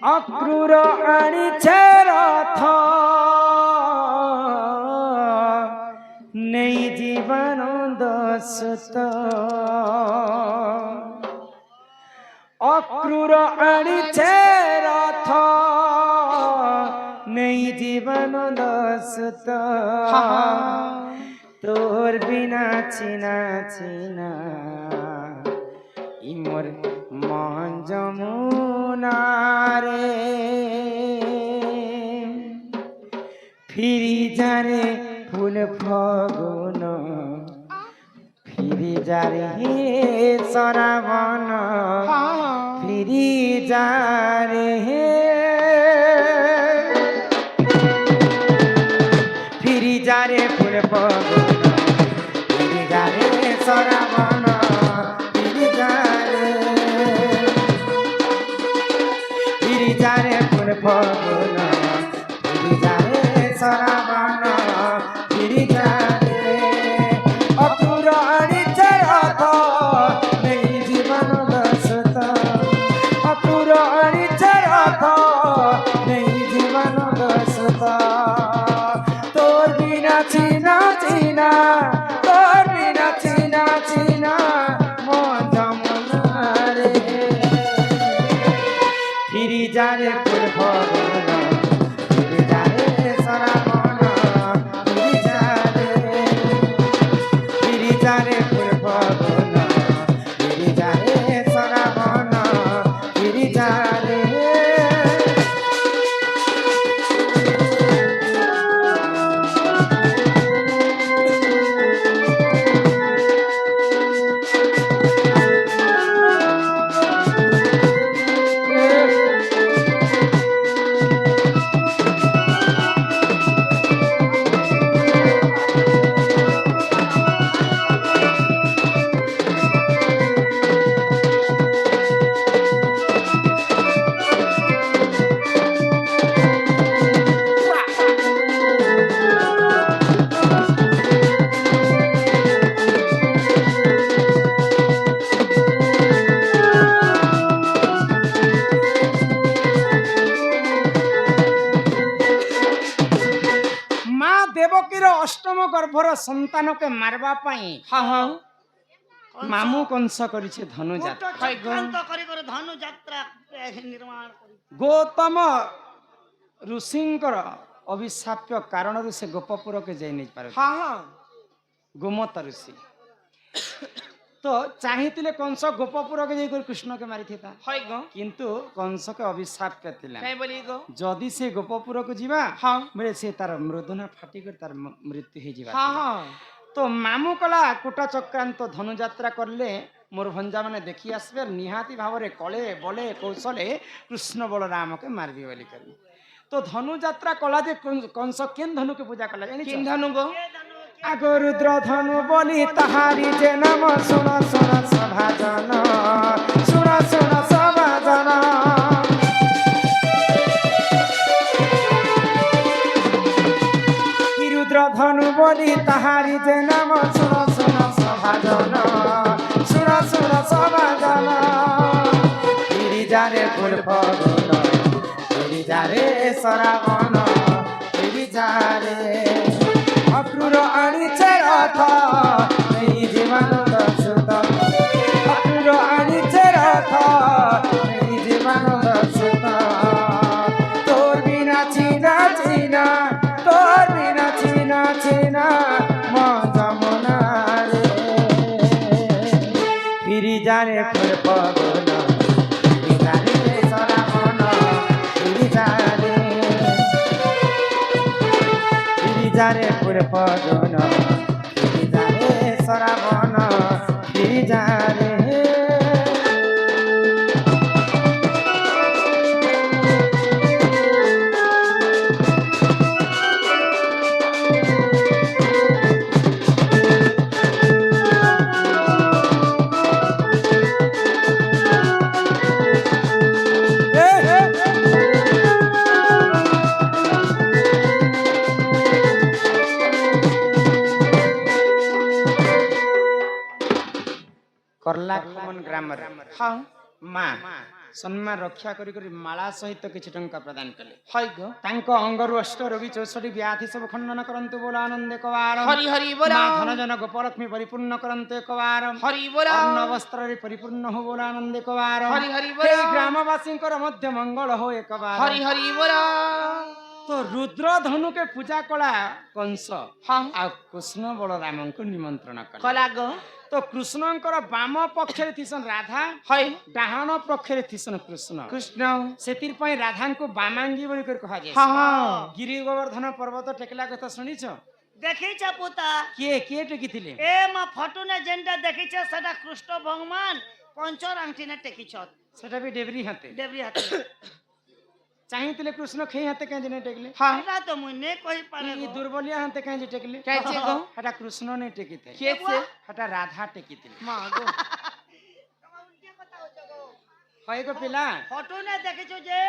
অক্রূর আনিছে রথ নেই জীবনানন্দ সুত অক্রূর আনিছে রথ নেই জীবনানন্দ সুত তোর বিনা চিনা চিনা ইমর মন যমুনারে ফিরি যারে ফুল ফগুন ফিরি যারে হে শ্রাবণ ফিরি যারে হে ফিরি যারে ফুল ফগুন ফিরি যারে শ্রাবণ ফিরি যারে ফিরি যারে ফুল ফগুন ফিরি যারে শ্রাবণ ফিরি যারে অক্রূর আনিছে রথ নেই জীবনানন্দ সুত অক্রূর আনিছে রথ নেই জীবনানন্দ সুত তোর বিনা চিনা চিনা তোর বিনা চিনা চিনা মন যমুনারে ফিরি যারে ফুল ফগুন ফিরি যারে শ্রাবণ ফিরি যারে ফিরি যারে ফুল ফগুন ফিরি যারে শ্রাবণ ফিরি যারে মা দেবকীর অষ্টম গর্ভর সন্তানকে মারবা পাই মামু কংস করিছে ধনুযাত্রা গৌতম ঋষিঙ্কর অভিଶାପ୍ୟ କାରଣରୁ ସେ ଗୋପପୁରକୁ ଯାଇ ନେଇ ପାରେ ଗୋମତ ଋଷି ତ ଚାହିଁଥିଲେ କଂସ ଗୋପପୁରକୁ ଯାଇ କୃଷ୍ଣকে ମାରିଥିତା କିନ୍ତୁ କଂସকে ଅଭିଶାପ୍ୟ ଥିଲା ଯଦି ସେ ଗୋପପୁରକୁ ଯିବା ବୋଲେ ସେ ତାର ମୃଦୁନା ଫାଟିକରି ତାର ମୃତ୍ୟୁ ହେଇଯିବା তো মামু কলা কোটা চক্রান্ত ধনুযাত্রা করলে মোর ভঞ্জা মানে দেখি আসবে নিহাতি ভাবে কলে বলে কৌশলে কৃষ্ণ বলরামকে মারবি বলি করি তো ধনুযাত্রা কলা যে কংস কেন ধনুকে পূজা কলা জানি কেন ধনু গো আগ রুদ্র ধনু বলি তাহারি যে নাম শুন শুন সভাজন শুন শুন সভাজন রুদ্র ধনু বলি তাহারি যে নাম শুন শুন সভাজন শুন শুন সভাজন ফিরি যারে ফুল ফগুন ফিরি যারে শ্রাবণ ফিরি যারে অক্রূর আনিছে রথ নেই জীবনানন্দ সুত অক্রূর আনিছে রথ নেই জীবনানন্দ সুত তোর বিনা চিনা চিনা তোর বিনা চিনা চিনা মন যমুনারে ফিরি যারে ফুল ফগুন ফিরি যারে শ্রাবণ ফিরি যারে ফিরি যারে ফুল ফগুন ফিরি যারে শ্রাবণ ফিরি যারে করলা কমন গ্রামার মা सम्मान रक्षा करी करी माला सहित किछि टंका प्रदान कले हाय गो तांको अंगरु अष्ट रोगी 64 व्याधि सब खंडन करंतु बोला आनंद एकवार हरि हरि बोला मां धन जन गोपलक्ष्मी परिपूर्ण करंतु एकवार हरि बोला अन्न वस्त्र रे परिपूर्ण हो बोला आनंद एकवार हरि हरि बोला हे ग्रामवासी मध्य मंगल हो एकवार हरि हरि बोला तो रुद्र धनु के पूजा कला कंस हां आ कृष्ण बलराम को निमंत्रण कला कला गो तो कृष्णंकर बाम पक्षरे थिसन राधा हाय डाहाण पक्षरे थिसन कृष्ण कृष्ण सेतिर पई राधा को बामांगी बोली कर कहा जाय हां हां गिरि गोवर्धन पर्वत टेकला कथा सुनिछ देखिछ पुता के टेकिथिले ए मा फटुने जेंटा देखिछ सेटा कृष्ण भगवान पंचर आंगठीने टेकिछ सेटा भी डेबरी हाते देवरी हाथे चाहिथिले कृष्ण खेई हाते काहे ने टेकले हां एटा तो मुई ने कहि पारे ई दुर्बलिया हाते काहे टेकले कैसे गो हटा कृष्ण ने टेकिथे कैसे हटा राधा टेकिथिले मां गो होय गो पिला फटुने देखिछ जे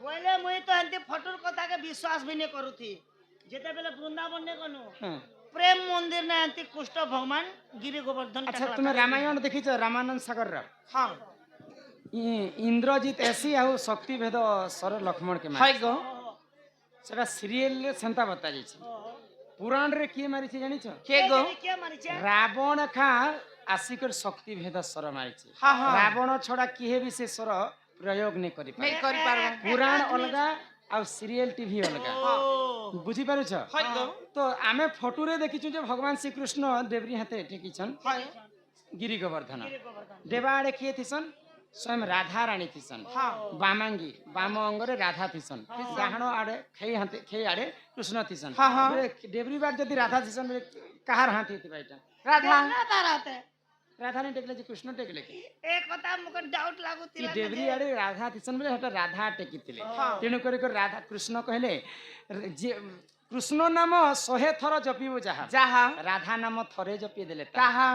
बोले मुई तो हंती फटुर कथा के विश्वास भी ने करूथी जेते बेले वृंदावन ने कनु हाँ। प्रेम मंदिर ने हंती कृष्ण भगवान गिरि गोवर्धन अच्छा तुम्हें रामायण देखिछ रामानंद सागर रा हां इंद्रजीत ऐसी आउ शक्ति भेद सर लक्ष्मण के हाय मार गो सेटा सीरियल रे सेंता बता जाय छै पुराण रे के मारी छै जानि छ के गो के मारिछ रावण खा आसिकर शक्ति भेद सर मारी छै हां हां रावण छड़ा किहे भी से सर प्रयोग नहीं करि पारे नहीं करि पारबो पुराण अलगा आ सीरियल टीवी अलगा बुझी पारु छ हाय गो तो आमे फोटो रे देखिछु जे भगवान श्री कृष्ण देवरी हाथे टेकी छन हाय गिरि गोवर्धन देवाड़े किए थिसन स्वयं राधा रानी थिसन हां बामांगी बाम अंगरे राधा थिसन डाहाण आड़े खेई आड़े कृष्ण थिसन हाँ, हाँ। डेबरी बार जदि राधा थिसन बेले कहार हाथी थी बाइटा राधा ना रहते राधा ने टेकले जे कृष्ण टेकले के एक कथा मुके डाउट लागु ई तिला डेबरी आड़े राधा थिसन बेले हटा राधा टेकिथिले हाँ। तेणु करी कर राधा कृष्ण कहले जे कृष्ण नाम 100 थर जपिबो जहा जाहा राधा नाम थरे जपि देले ता ताहा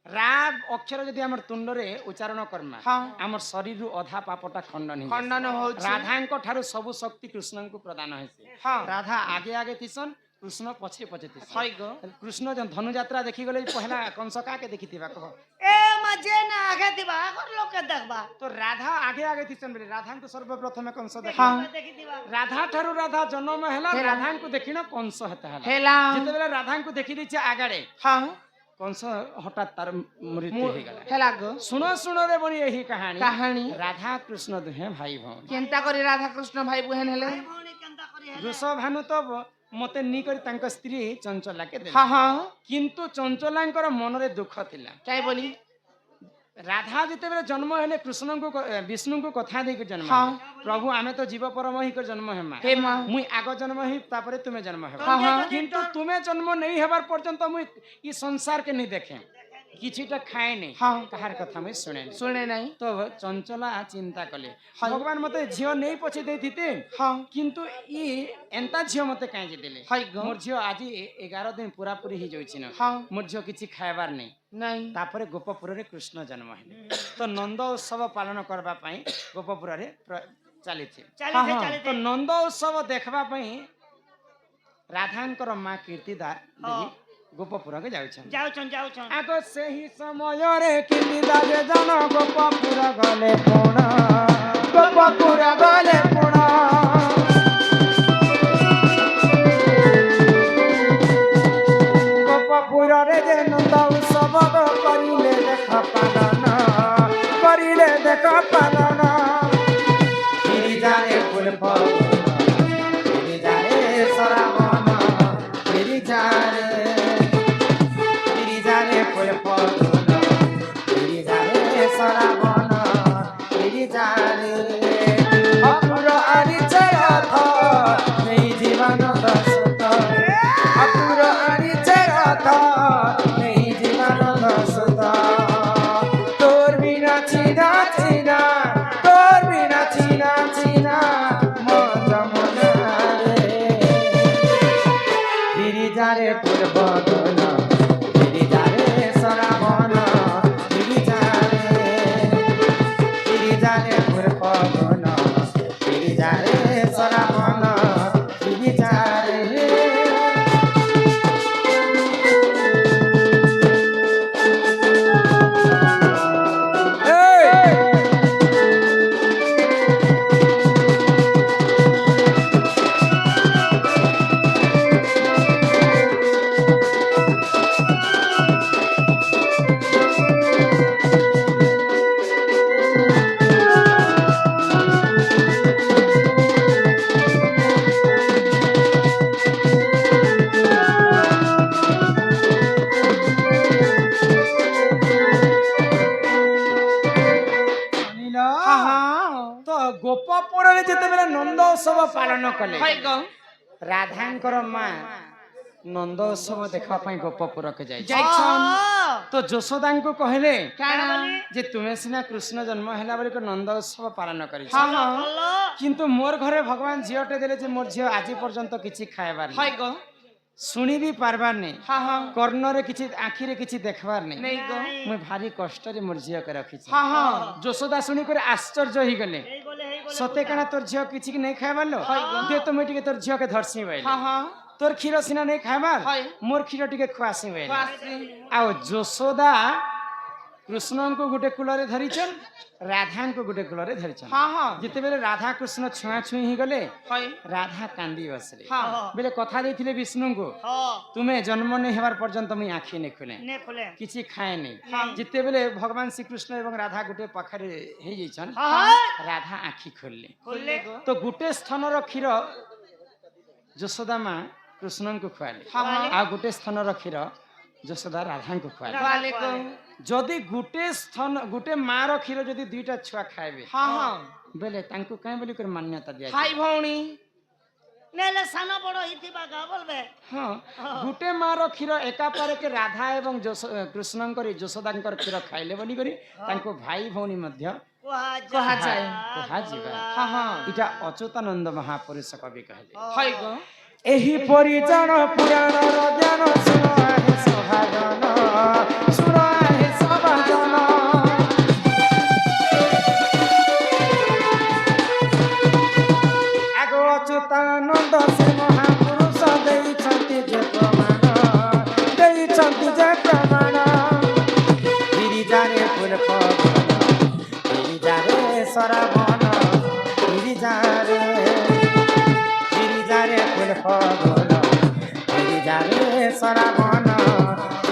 राग अक्षर जदि हमर तुंड रे उच्चारण करमा हाँ। हमर शरीर रु अधा पापटा खंडन ही खंडन होछि राधांक ठारु सब शक्ति कृष्ण को प्रदान हेसे हां राधा आगे आगे थिसन कृष्ण पछे पछे थिसन हाय गो कृष्ण जन धनु यात्रा देखि गले पहला कंस का के देखिथिबा कह ए मजे ना आगे दिबा आगर लोग के देखबा तो राधा आगे आगे थिसन बेले राधांक सर्वप्रथम कंस देख हाँ। देखि दिबा राधा ठारु राधा जन्म हेला राधांक देखिन कंस हेता हेला हेला जेते बेले राधांक देखि दिछे आगाडे हां कंस हठात तार मृत्यु हे गला हेला गो सुनो रे बनी यही कहानी कहानी राधा कृष्ण दुहे भाई भौणी केनता करी राधा कृष्ण भाई बहन हेले भौणी केनता करी हेले वृषभानु तो मते नी करी तांक स्त्री चंचला के देले हां हां किंतु चंचलांकर मन रे दुख थिला काय बोली राधा जिते बेले जन्म हेले कृष्ण को विष्णु को कथा दे के जन्म हाँ। प्रभु आमे तो जीव परम ही कर जन्म हेमा हे मां मुई आग जन्म ही तापरे तुमे जन्म हेबा हाँ, हाँ। किंतु तुमे जन्म नहीं हेबार पर्यंत मुई ई संसार के नहीं देखे किछिटा खाए नहीं हाँ। कहार कथा मुई सुने नहीं सुने नहीं तो चंचला चिंता कले हाँ। भगवान मते झियो नहीं पछे देथिते हां किंतु ई एंता झियो मते काहे जे देले हाय गो मोर झियो आज 11 दिन पूरा पूरी ही जाउछि न हां मोर झियो किछि खायबार नहीं नहीं तापरे गोपपुर रे कृष्ण जन्म हेले तो नंद उत्सव पालन करबा पई गोपपुर रे चली थे चाली हाँ, चाली तो नंद उत्सव देखबा पई राधांकर मां कीर्तिदार देवी गोपपुर के जाउछन जाउछन आगो से ही समय रे कीर्तिदार जन गोपपुर गले पुण गोपपुर गले पुण गोपपुर रे जे नंद उत्सव करिले देख पालन करिले देख पालन गिरिजारे फूल गिरिजारे सरावन गिरिजारे फूल गिरिजारे सरावन गिरिजारे ଗୋପପୁରରେ ଯେତେବେଳେ ନନ୍ଦ ଉତ୍ସବ ପାଳନ କଲେ হয় গো ରାଧାଙ୍କର ମା ନନ୍ଦ ଉତ୍ସବ ଦେଖିବା ପାଇଁ ଗୋପପୁରକୁ ଯାଇଛି যাইছন ତ ଯଶୋଦାଙ୍କୁ କହିଲେ কাণ ଯେ ତୁମେ ସିନା କୃଷ୍ଣ ଜନ୍ମ ହେଲା ବେଳକୁ ନନ୍ଦ ଉତ୍ସବ ପାଳନ କରିଛ হ্যাঁ হ্যাঁ କିନ୍ତୁ ମୋର ଘରେ ଭଗବାନ ଝିଅଟେ ଦେଲେ ଯେ ମୋର ଝିଅ ଆଜି ପର୍ଯ୍ୟନ୍ତ କିଛି ଖାଇବାର হয় ନାହିଁ গো ଶୁଣି ବି ପାରବାର ନାହିଁ হ্যাঁ হ্যাঁ କର୍ଣ୍ଣରେ କିଛି ଆଖିରେ କିଛି ଦେଖବାର ନାହିଁ নেই গো ମୁଁ ଭାରି କଷ୍ଟରେ ମୋର ଝିଅকে ରଖିଛି হ্যাঁ হ্যাঁ ଯଶୋଦା ଶୁଣିକରି ଆଶ୍ଚର୍ଯ୍ୟ ହେଇଗଲେ ସତେ କାଣା ତୋର ଝିଅ କିଛି ନାଇଁ ଖାଇବାର लो ଦେ ତ ମୁଇଁ ଟିକେ ତୋର ଝିଅକେ ଧରସି ବୋଇଲେ হ্যাঁ হ্যাঁ তোর ক্ষীর সিনা নেই খাইবার হয়। মোর ক্ষীর টিকে খুয়াসি বেলে খুয়াসি আও যশোদা কৃষ্ণଙ୍କୁ ଗୋଟେ କୂଳରେ ଧରିଛନ୍ ରାଧାଙ୍କୁ ଗୋଟେ କୂଳରେ ଧରିଛନ୍ হ্যাঁ হ্যাঁ ଯେତେବେଳେ ରାଧା କୃଷ୍ଣ ଛୁଆଁ ଛୁଇଁ ହେଇଗଲେ হয় ରାଧା କାନ୍ଦି ବସିଲେ হ্যাঁ ବେଲେ କଥା ଦେଇଥିଲେ ବିଷ୍ଣୁଙ୍କୁ ତୁମେ ଜନ୍ମ ନେଇ ହେବାର ପର୍ଯ୍ୟନ୍ତ ମୁଇଁ ଆଖି ନେଇ ଖୋଲେ নে খোলে କିଛି ଖାଏନି ଯେତେବେଳେ ଭଗବାନ ଶ୍ରୀକୃଷ୍ଣ ଏବଂ ରାଧା ଗୋଟେ ପାଖରେ ହେଇଯାଇଛନ୍ ରାଧା ଆଖି ଖୋଲିଲେ খোলে ତ ଗୋଟେ ସ୍ଥାନର କ୍ଷୀର ଯଶୋଦା ମା କୃଷ୍ଣଙ୍କୁ ଖୁଆଇଲେ হ্যাঁ ଆଉ ଗୋଟେ ସ୍ଥାନର କ୍ଷୀର ଯଶୋଦା ରାଧାଙ୍କୁ ଖୁଆଇଲେ খুয়ালে গো ଯଦି ଗୋଟେ ମାର କ୍ଷୀର ଯଦି ଦୁଇଟା ଛୁଆ ଖାଇବେ হ্যাঁ হ্যাঁ ବେଲେ ତାଙ୍କୁ କାହିଁ ବୋଲି କରି ମାନ୍ୟତା ଦିଆଯାଏ ভাই ভଉଣী নেলে সানা বড় হইতিবা গা বলবে ହଁ ଗୋଟେ ମାର କ୍ଷୀର ଏକାପାରକେ ରାଧା ଏବଂ କୃଷ୍ଣଙ୍କର ଯଶୋଦାଙ୍କର କ୍ଷୀର ଖାଇଲେ ବୋଲି କରି ତାଙ୍କୁ ଭାଇ ଭଉଣୀ ମଧ୍ୟ କୁହାଯାଏ। କୁହାଯିବା হ্যাঁ হ্যাঁ ଏଇଟା ଅଚ୍ୟୁତାନନ୍ଦ ମହାପୁରୁଷ କବି କହିଲେ হয় গো ଏହିପରି ଜାଣ ପୁରାଣର ଜ୍ଞାନ ଶୁଣ ହେ ସଭାଜନ ଶୁଣ ହେ ସଭାଜନ ଆଗ ଅଚ୍ୟୁତାନନ୍ଦ ସେ ମହାପୁରୁଷ ଦେଇଛନ୍ତି ଯେ ପ୍ରମାଣ ଦେଇଛନ୍ତି ଯେ ପ୍ରମାଣ ଗିରିଜାରେ ଫୁଲ ପବନ ଗିରିଜାରେ ସରାବନ ଗିରିଜାରେ ফুল ফগল গিরিজারে সরাবন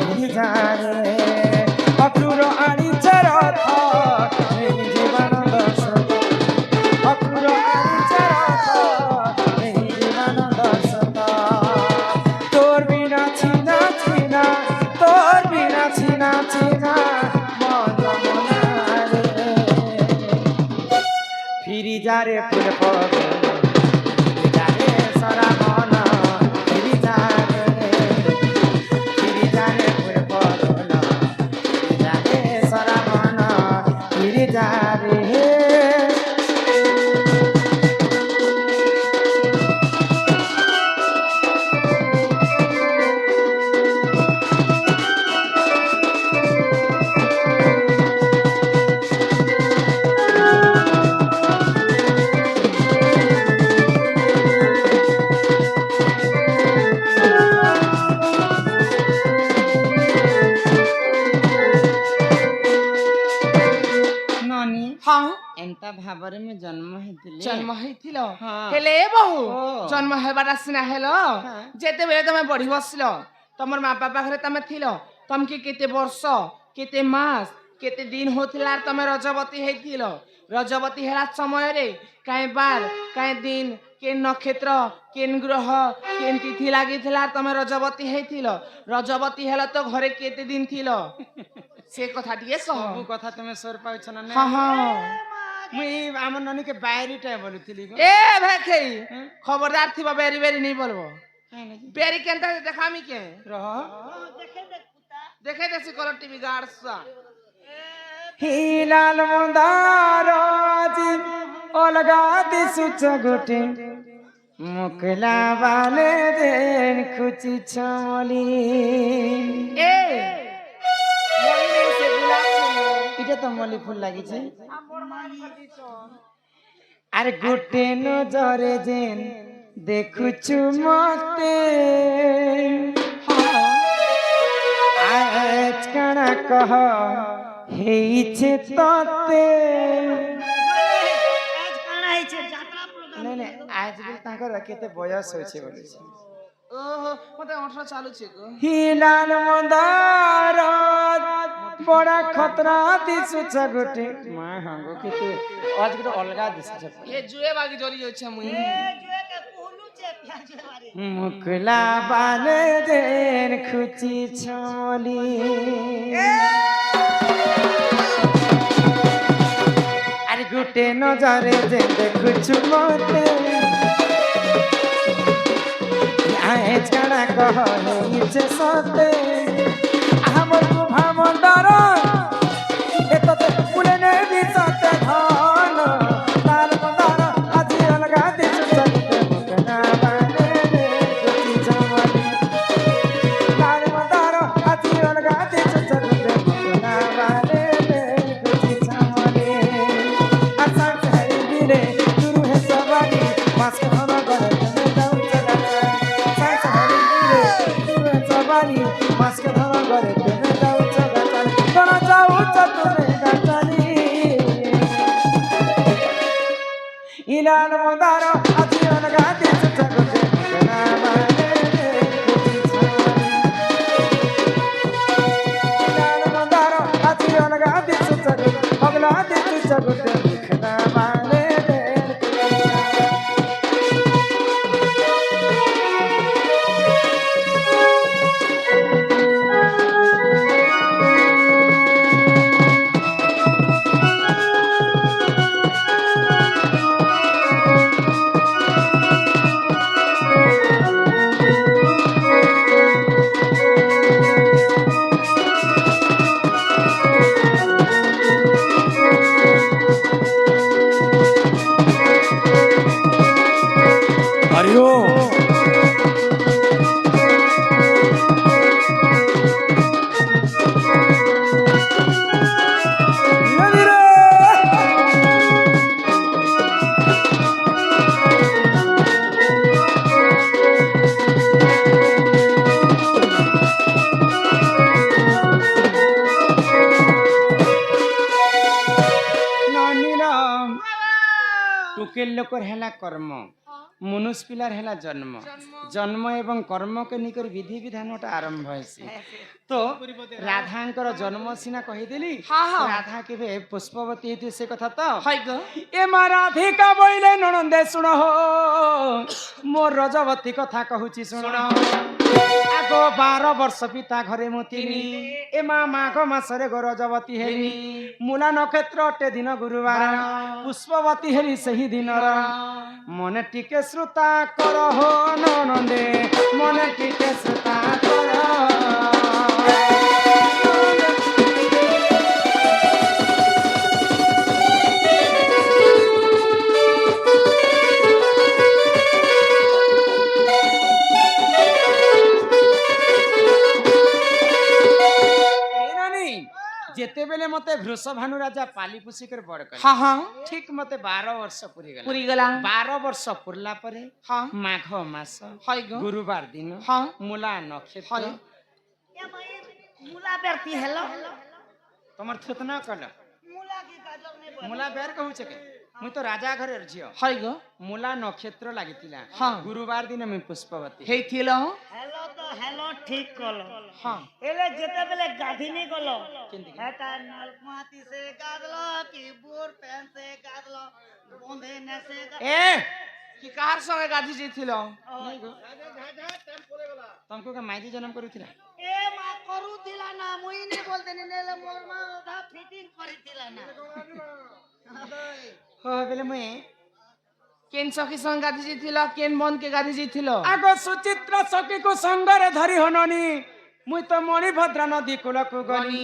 গিরিজারে অক্রুর আড়িছে রথ জীবন দর্শন অক্রুর আড়িছে রথ জীবন দর্শন তোর বিনা ছিনা ছিনা তোর বিনা ছিনা ছিনা মন মনারে ফিরি যারে ফুল ফগল সরাবন গিরিজারে গিরিজারে ফুল ফগল গিরিজারে সরাবন গিরিজারে ନନି হ্যাঁ ଏନ୍ତା ଭାବରେ ମୁଁ ଜନ୍ମ ହେଇଥିଲି জন্ম হয়েছিল হ্যাঁ। হেলে বহু ও। জন্ম হেবার সিনা হেল হ্যাঁ। যেতেবেলে তুমি বড়ি বসল তোমার মা বাবা ঘরে তুমি থিল তমকে কেতে বর্ষ কেতে মাস কেতে দিন হউଥିଲା আর তুমি রজবতী হইছিল রজবতী হেলা সমୟରେ কাই বার কাই দিন কেন নক্ষত্র কেন গ্রহ কেন তিথি লাগিছিল আর তুমি রজবতী হইছিল রজবতী হেলা তো ঘরে কেতে দিন থিল সে কথা দিয়ে কহ ସବୁ କଥା ତୁମେ ସ୍ୱର ପାଉଛ ନା হ্যাঁ ନାଇଁ? হ্যাঁ ମୁଁ ଏଇ ଆମ ନନୀକେ ବାୟରିଟା ବୋଲୁଥିଲି ଗো। এ ভাই খবরদার থিবা বেরি বেরি নেই বলবো କାଇଁ ନାଇଁ? বেরি কেনটা দেখামি কে ରହ দেখে দেছি কলর টিভি গাড়সা ହିଲାଲ ମନ୍ଦାର ଆଜି ଅଲଗା ଦିଶୁଛ ଗୋଟେ ମୁକଲା ବାଲେ ଦେଖୁଛି ଛମଲି এ মনে নেই সে গোলাপ ফুল এটা তো মলি ফুল লাগিছে আরে গোটে নজরে যেন দেখুছু মতে আজ কাଣା কহ ହେଇছে ততে আজ কানা হইছে যাত্রা প্রোগ্রাম ନାଇଁ ନାଇଁ ଆଜ ବି ତାଙ୍କର କେତେ ବୟସ ଅଛି ବୋଲିছে ওহো মতে 18 চালুছে গো হিলাল মন্দার বড় খতরা দিশুছ গোটে মা হাঙ্গ কেতে আজ গোটে অলগা দিশুছ এ জুয়ে বাগি জ্বলি যাচ্ছে মুই জুয়েকে কুলুছে পেঁয়াজ বাড়ি মুকলা বালে দেন খুচি ছমলি আরে গুট ଗୋଟେ ନଜରେ ଯେ ଦେଖୁଛୁ ମତେ ଆଏ ଛାଡ଼ା କହ ହେଇଛେ ସତେ ଆମକୁ ଭାବଣ୍ଡର ଏ ତତେ ପୁଲେ ନେବି ସତେ ଧନ ତାର ମନ୍ଦାର ଆଜି ଅଲଗା ଦିଶୁ ସତେ ମୁକନା ବାନେ ଦେଖୁଛି ଜମଲି ତାର ମନ୍ଦାର ଆଜି ଅଲଗା ଦିଶୁ ସତେ ମୁକନା ବାନେ ଦେଖୁଛି ଜମଲି ଆଶା ଚାହିଁବିରେ ତୁରୁ ହେ ସବାରି ମାସ୍କ ହନ ଗରେ ତମେ ଯାଉ ଚଲା ସାଇସ ହରିବିରେ ତୁରୁ ହେ ସବାରି ମାସ୍କ ହନ ଗରେ ତମେ ଯାଉ ଚଲା ତଣ ଯାଉ ତୁମେ ଗାଚାଲି ইলাল মন্দার আজি অলগা দিশু জগতে মুকনা বানে দেখুছি ছাওয়ালি ইলাল মন্দার আজি অলগা দিশু জগতে অগলা দিশু জগতে মুকনা বানে দেখুছি টুকেল লোকর হেলা কর্ম মনুষ পিলার হেলা জন্ম জন্ম এবং কর্মকে নিকর বিধি বিধানটা আরম্ভ হয়েছে তো রাধাঙ্কর জন্ম সিনা কহিদেলি রাধা কেবে পুষ্পবতী হইতে সে কথা তো হয় গো এ মা রাধিকা বইলে ননন্দে শুণ মোর রজবতী কথা কহুছি শুণ আগ 12 বর্ষ পিতা ঘরে মতিনি এ মা মাঘ মাসরে গো রজবতী হেলি মূলা নক্ষত্র অটে দিন গুরুবার পুষ্পবতী হেলি সেই দিনর মনে টিকে শ্রোতা কর হো ননন্দে মনে টিকে শ্রোতা কর যেতেবেলে মতে বৃষভানু রাজা পালি পুষি করে বড় করে হ্যাঁ হ্যাঁ ঠিক মতে 12 বর্ষ পুরি গলা পুরি গলা 12 বর্ষ পুরলা পরে হ্যাঁ মাঘ মাস হয় গো গুরুবার দিন হ্যাঁ মূলা নক্ষত্র হয় এ ভাই মুলা বেরতি হেলো তোমার থুতনা কল মুলা কি গাজর নে বল মূলা বের কহুছে কে মুই তো রাজা ঘরের ঝিও হয় গো মূলা নক্ষত্র লাগিতিলা হ্যাঁ। গুরুবার দিন আমি পুষ্পবতী ହେଇଥିଲ হেলো তো হেলো ঠিক কল হ্যাঁ এলে যেতেবেলে গাধিনী গল কেনতি? হেটা নলকুয়াতি সে গাদল কি বুর প্যান সে গাদল বন্ধে নেসে এ কি কার সঙ্গে গাধি ଯାଇଥିଲ तुमको का माइदी जन्म करूथिला এ মা করুতিলা না মুই নে বলতেনি নেলে মোর মা ওধা ফিটিং করিতিলা না हो बेले मुई କେନ୍ ସଖୀ ସଙ୍ଗେ ଗାଧି ଯାଇଥିଲ କେନ୍ ବନ୍ଦ କେ ଗାଧି ଯାଇଥିଲ आगो सुचित्रा सखी को संगरे धरी हननी मुई तो मणिभद्रा नदी कूलक गनी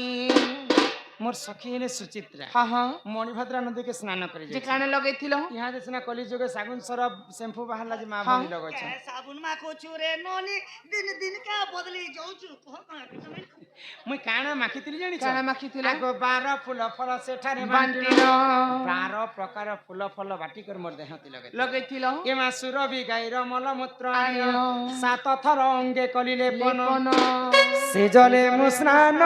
मोर सखी हेले सुचित्रा ହଁ ହଁ मणिभद्रा नदी के स्नान करे ଯେ କାणे ଲଗେଇଥିଲ यहाँ देसना कली जुगे साबुन सरफ शैम्पू बाहरला जे मां हाँ। बनी लगो छ साबुन मा कोछु रे नोनी दिन दिन का बदली जाउछु मुई काना माखितिली जानि छ କାଣା ମାଖିଥିଲ आगो 12 फूल फल सेठारे ବାଣ୍ଟିଲ 12 प्रकार फूल फल बाटी कर मोर देहती लगे ଲଗେଇଥିଲ एमा सुरभि गाईर मलमूत्र आय। 7 थर अंगे कलिले पन ଲେପନ से जले मु स्नान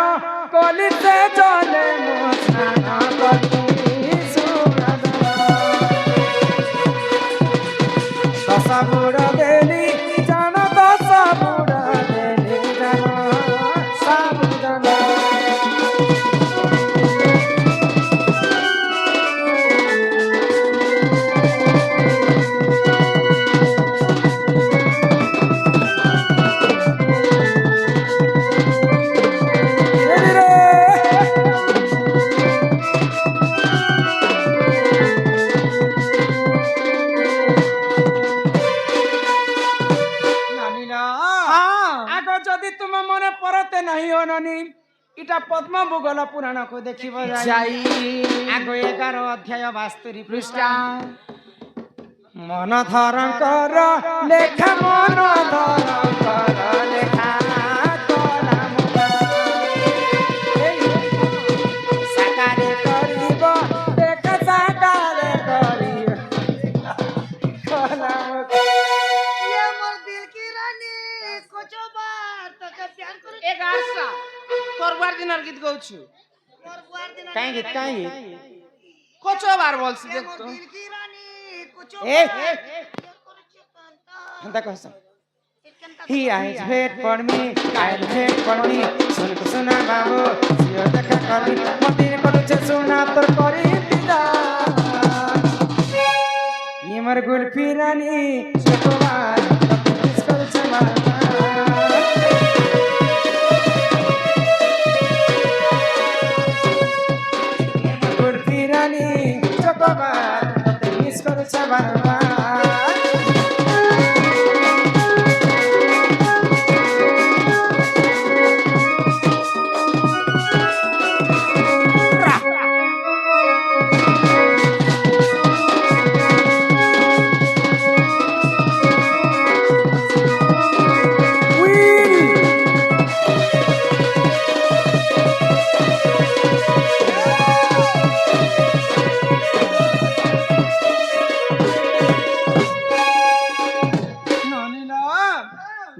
कली से जले मु स्नान कली सुगंध दस बुड़ देली जान दस बुड़ देली जान सब जान धीरे धीरे ପଦ୍ମ ଭୂଗୋଳ ପୁରାଣକୁ ଦେଖିବ ଯାଇ ଯାଇ ଆଗ 11 ଅଧ୍ୟାୟ 72 ପୃଷ୍ଠା ମନ ଧରଙ୍କର ଲେଖା ମନ ଧରଙ୍କର ଲେଖା କଲାମ ସାକାରେ କରିବ ଦେଖ ସାକାରେ କରିବ କଲାମ ये मोर दिल की रानी कुछ बार तक प्यार करू ଏ ଗାର୍ସା তোর বার দিনের গীত গাউছু मोर बुआर दिन କାହିଁକି কত বার বলছি ये দেখ मोर তো दिल की रानी कुछ ए, बार ए, হেন্তা কহস He has wait for me, I'll wait for me. Sun ko suna babu, siyo dekha karbi. Motir koruche suna tor kori pida. Imar gulfi rani, shokobar, tapis koruche marma. Imar gulfi rani, shokobar, tapis koruche marma.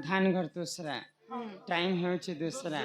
ଧାନ ଘର ଦୂସରା time ହେଉଛି ଦୂସରା